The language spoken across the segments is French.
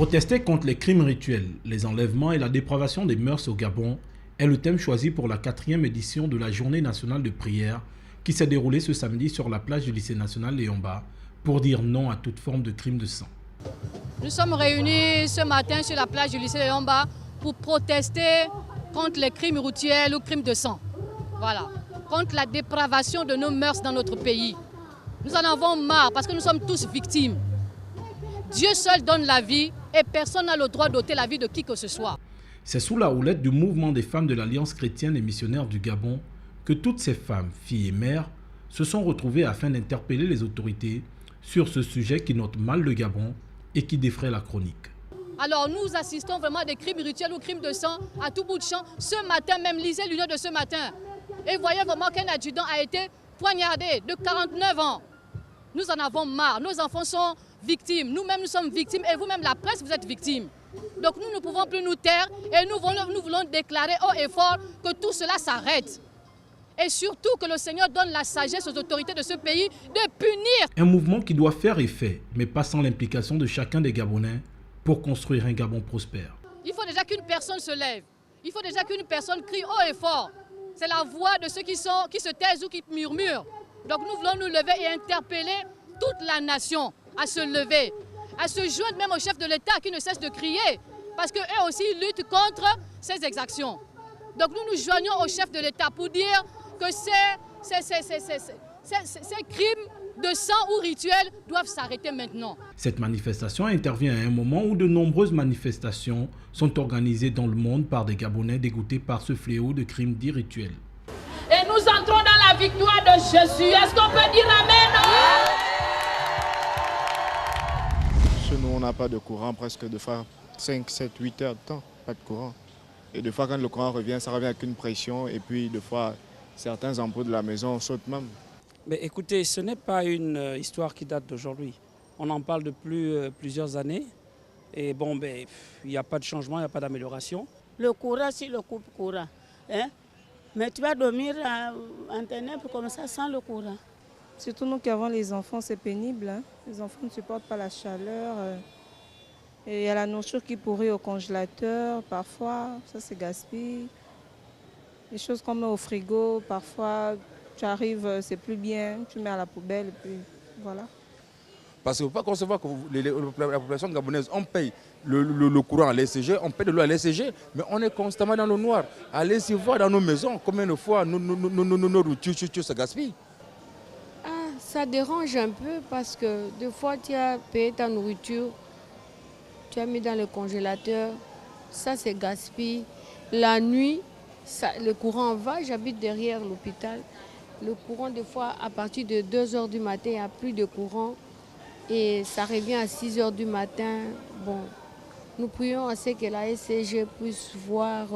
Protester contre les crimes rituels, les enlèvements et la dépravation des mœurs au Gabon est le thème choisi pour la 4e édition de la Journée nationale de prière qui s'est déroulée ce samedi sur la plage du lycée national Léon-Mba pour dire non à toute forme de crime de sang. Nous sommes réunis ce matin sur la plage du lycée Léon-Mba pour protester contre les crimes rituels ou crimes de sang. Voilà, contre la dépravation de nos mœurs dans notre pays. Nous en avons marre parce que nous sommes tous victimes. Dieu seul donne la vie et personne n'a le droit d'ôter la vie de qui que ce soit. C'est sous la houlette du mouvement des femmes de l'Alliance chrétienne et missionnaire du Gabon que toutes ces femmes, filles et mères, se sont retrouvées afin d'interpeller les autorités sur ce sujet qui note mal le Gabon et qui défraie la chronique. Alors nous assistons vraiment à des crimes rituels ou crimes de sang à tout bout de champ. Ce matin même, lisez l'union de ce matin. Et voyez vraiment qu'un adjudant a été poignardé de 49 ans. Nous en avons marre, nos enfants sont victimes, nous-mêmes nous sommes victimes et vous-même la presse vous êtes victimes. Donc nous ne pouvons plus nous taire et nous voulons déclarer haut et fort que tout cela s'arrête. Et surtout que le Seigneur donne la sagesse aux autorités de ce pays de punir. Un mouvement qui doit faire effet, mais pas sans l'implication de chacun des Gabonais pour construire un Gabon prospère. Il faut déjà qu'une personne se lève, il faut déjà qu'une personne crie haut et fort. C'est la voix de ceux qui se taisent ou qui murmurent. Donc nous voulons nous lever et interpeller toute la nation à se lever, à se joindre même au chef de l'État qui ne cesse de crier, parce qu'eux aussi luttent contre ces exactions. Donc nous nous joignons au chef de l'État pour dire que ces crimes de sang ou rituels doivent s'arrêter maintenant. Cette manifestation intervient à un moment où de nombreuses manifestations sont organisées dans le monde par des Gabonais dégoûtés par ce fléau de crimes dits rituels. Et nous entrons dans la victoire de Jésus. Est-ce qu'on peut dire Amen? Chez nous, on n'a pas de courant presque de fois 5, 7, 8 heures de temps, pas de courant. Et des fois, quand le courant revient, ça revient avec une pression. Et puis, des fois, certains ampoules de la maison sautent même. Mais écoutez, ce n'est pas une histoire qui date d'aujourd'hui. On en parle depuis plusieurs années. Et bon, il n'y a pas de changement, il n'y a pas d'amélioration. Le courant, si le coupe courant. Hein? Mais tu vas dormir en ténèbres comme ça sans le courant. Surtout nous qui avons les enfants, c'est pénible. Hein? Les enfants ne supportent pas la chaleur. Et il y a la nourriture qui pourrit au congélateur, parfois, ça c'est gaspille. Les choses qu'on met au frigo, parfois tu arrives, c'est plus bien, tu mets à la poubelle et puis voilà. Parce qu'il ne faut pas concevoir que la population gabonaise, on paye le courant à l'ECG, on paye de l'eau à l'ECG, mais on est constamment dans le noir. Allez-y voir dans nos maisons combien de fois nos nourritures se gaspillent. Ça dérange un peu parce que des fois tu as payé ta nourriture, tu as mis dans le congélateur, ça c'est gaspille. La nuit, le courant va, j'habite derrière l'hôpital. Le courant, des fois, à partir de 2 h du matin, il n'y a plus de courant. Et ça revient à 6 h du matin. Bon, nous prions à ce que la SCG puisse voir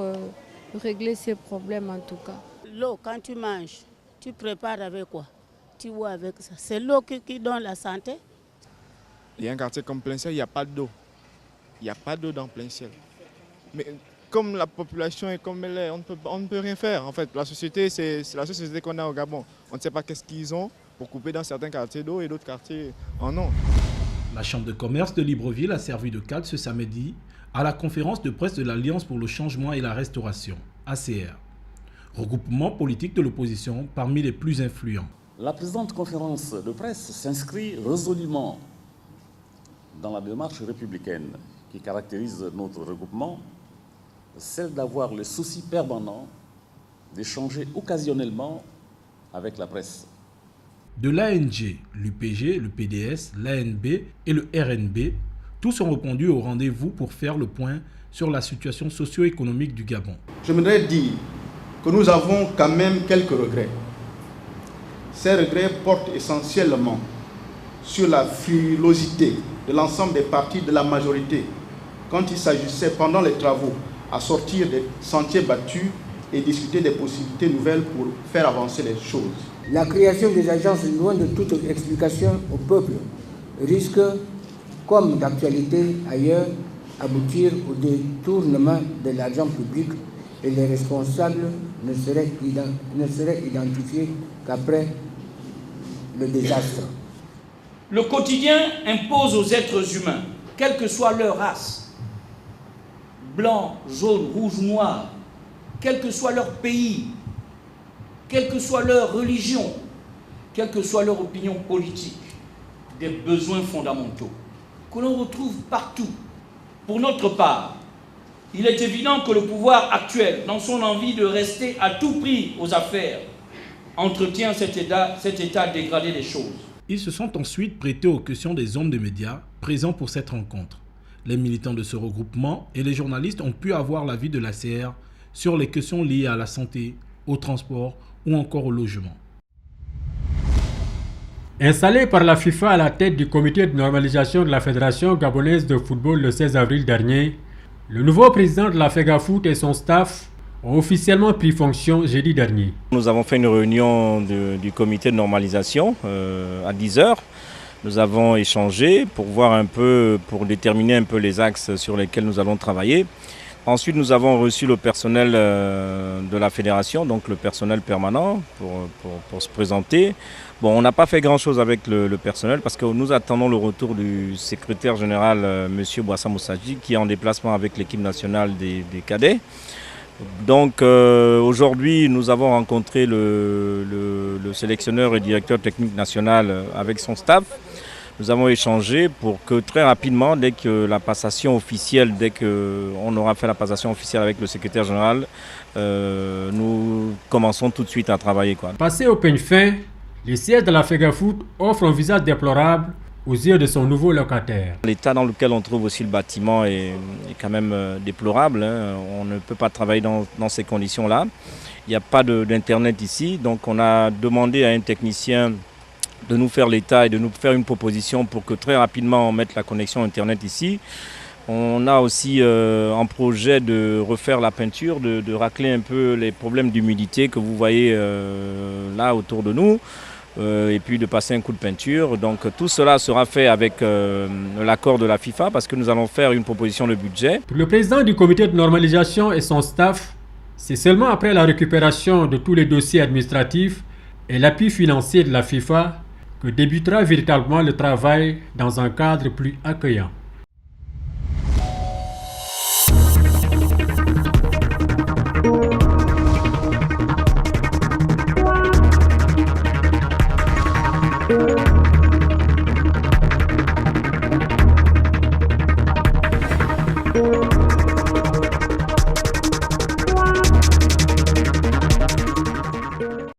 régler ces problèmes en tout cas. L'eau, quand tu manges, tu prépares avec quoi? Tu bois avec ça. C'est l'eau qui donne la santé. Il y a un quartier comme Plein Ciel, il n'y a pas d'eau. Il n'y a pas d'eau dans Plein Ciel. Mais comme la population est comme elle est, on ne peut rien faire. En fait, la société, c'est la seule société qu'on a au Gabon. On ne sait pas qu'est-ce qu'ils ont pour couper dans certains quartiers d'eau et d'autres quartiers en ont. La Chambre de commerce de Libreville a servi de cadre ce samedi à la conférence de presse de l'Alliance pour le changement et la restauration, ACR, regroupement politique de l'opposition parmi les plus influents. La présente conférence de presse s'inscrit résolument dans la démarche républicaine qui caractérise notre regroupement, celle d'avoir le souci permanent d'échanger occasionnellement avec la presse. De l'ANG, l'UPG, le PDS, l'ANB et le RNB, tous ont répondu au rendez-vous pour faire le point sur la situation socio-économique du Gabon. Je voudrais dire que nous avons quand même quelques regrets. Ces regrets portent essentiellement sur la frilosité de l'ensemble des partis de la majorité quand il s'agissait pendant les travaux à sortir des sentiers battus et discuter des possibilités nouvelles pour faire avancer les choses. La création des agences, loin de toute explication au peuple, risque, comme d'actualité ailleurs, aboutir au détournement de l'argent public et les responsables ne seraient identifiés qu'après le désastre. Le quotidien impose aux êtres humains, quelle que soit leur race, blanc, jaune, rouge, noir, quel que soit leur pays, quelle que soit leur religion, quelle que soit leur opinion politique, des besoins fondamentaux que l'on retrouve partout. Pour notre part, il est évident que le pouvoir actuel, dans son envie de rester à tout prix aux affaires, entretient cet état dégradé des choses. Ils se sont ensuite prêtés aux questions des hommes de médias présents pour cette rencontre. Les militants de ce regroupement et les journalistes ont pu avoir l'avis de l'ACR sur les questions liées à la santé, au transport ou encore au logement. Installé par la FIFA à la tête du comité de normalisation de la Fédération gabonaise de football le 16 avril dernier, le nouveau président de la FEGAFOOT et son staff ont officiellement pris fonction jeudi dernier. Nous avons fait une réunion du comité de normalisation à 10h. Nous avons échangé pour voir un peu, pour déterminer un peu les axes sur lesquels nous allons travailler. Ensuite, nous avons reçu le personnel de la fédération, donc le personnel permanent, pour se présenter. Bon, on n'a pas fait grand-chose avec le personnel parce que nous attendons le retour du secrétaire général, M. Boissa Moussadji, qui est en déplacement avec l'équipe nationale des cadets. Donc aujourd'hui, nous avons rencontré le sélectionneur et directeur technique national avec son staff. Nous avons échangé pour que très rapidement, dès que la passation officielle, dès qu'on aura fait la passation officielle avec le secrétaire général, nous commençons tout de suite à travailler. Passé au peigne fin, le siège de la FEGAFOOT offre un visage déplorable aux yeux de son nouveau locataire. L'état dans lequel on trouve aussi le bâtiment est quand même déplorable. On ne peut pas travailler dans ces conditions-là. Il n'y a pas d'internet ici, donc on a demandé à un technicien de nous faire l'état et de nous faire une proposition pour que très rapidement on mette la connexion internet ici. On a aussi un projet de refaire la peinture, de racler un peu les problèmes d'humidité que vous voyez là autour de nous. Et puis de passer un coup de peinture. Donc tout cela sera fait avec l'accord de la FIFA parce que nous allons faire une proposition de budget. Pour le président du comité de normalisation et son staff, c'est seulement après la récupération de tous les dossiers administratifs et l'appui financier de la FIFA que débutera véritablement le travail dans un cadre plus accueillant. Thank you.